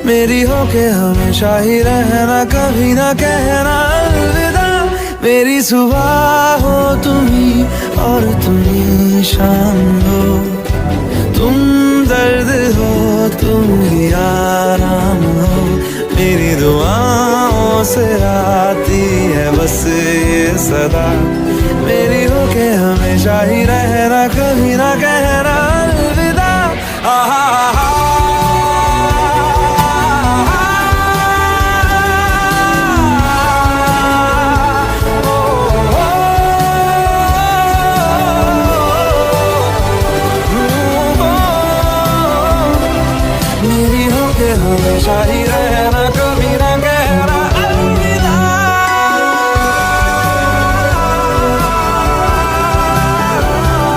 मेरी होके हमेशा ही रहना, कभी ना कहना अलविदा। मेरी सुबह हो तुम ही और तुम ही शाम हो, तुम दर्द हो तुम ही आराम हो। मेरी दुआओं से आती है बस ये सदा, मेरी होके हमेशा ही रहना, कभी ना कहना अलविदा। मेरी होके हमेशा ही रहे